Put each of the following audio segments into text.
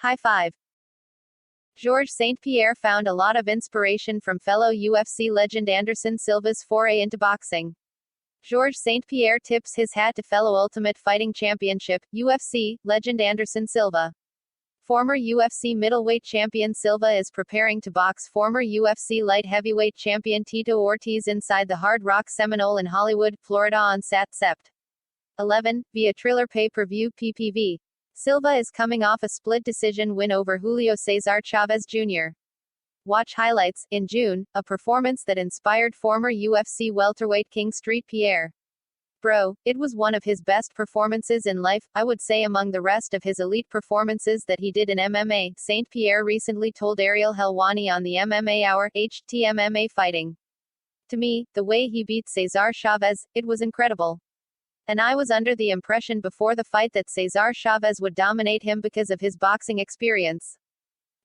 High five. Georges St. Pierre found a lot of inspiration from fellow UFC legend Anderson Silva's foray into boxing. Georges St. Pierre tips his hat to fellow Ultimate Fighting Championship, UFC, legend Anderson Silva. Former UFC middleweight champion Silva is preparing to box former UFC light heavyweight champion Tito Ortiz inside the Hard Rock Seminole in Hollywood, Florida on Sept. 11, via Triller pay-per-view PPV. Silva is coming off a split decision win over Julio Cesar Chavez Jr. Watch highlights. In June, a performance that inspired former UFC welterweight King Street Pierre. Bro, it was one of his best performances in life, I would say among the rest of his elite performances that he did in MMA, St. Pierre recently told Ariel Helwani on the MMA Hour, HT MMA Fighting. To me, the way he beat Cesar Chavez, it was incredible. And I was under the impression before the fight that Cesar Chavez would dominate him because of his boxing experience.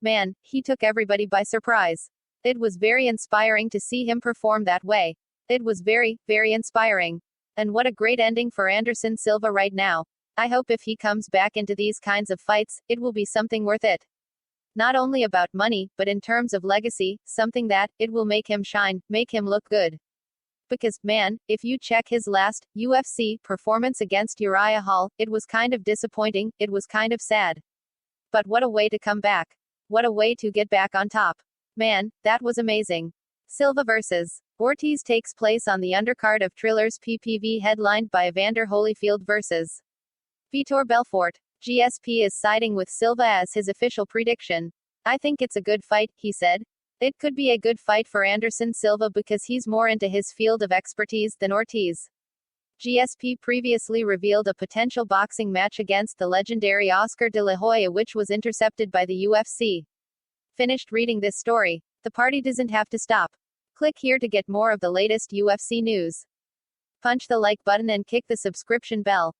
Man, he took everybody by surprise. It was very inspiring to see him perform that way. It was very, very inspiring. And what a great ending for Anderson Silva right now. I hope if he comes back into these kinds of fights, it will be something worth it. Not only about money, but in terms of legacy, something that, it will make him shine, make him look good. Because, man, if you check his last UFC performance against Uriah Hall, it was kind of disappointing, it was kind of sad. But what a way to come back. What a way to get back on top. Man, that was amazing. Silva vs. Ortiz takes place on the undercard of Triller's PPV headlined by Evander Holyfield vs. Vitor Belfort. GSP is siding with Silva as his official prediction. I think it's a good fight, he said. It could be a good fight for Anderson Silva because he's more into his field of expertise than Ortiz. GSP previously revealed a potential boxing match against the legendary Oscar de la Hoya, which was intercepted by the UFC. Finished reading this story. The party doesn't have to stop. Click here to get more of the latest UFC news. Punch the like button and kick the subscription bell.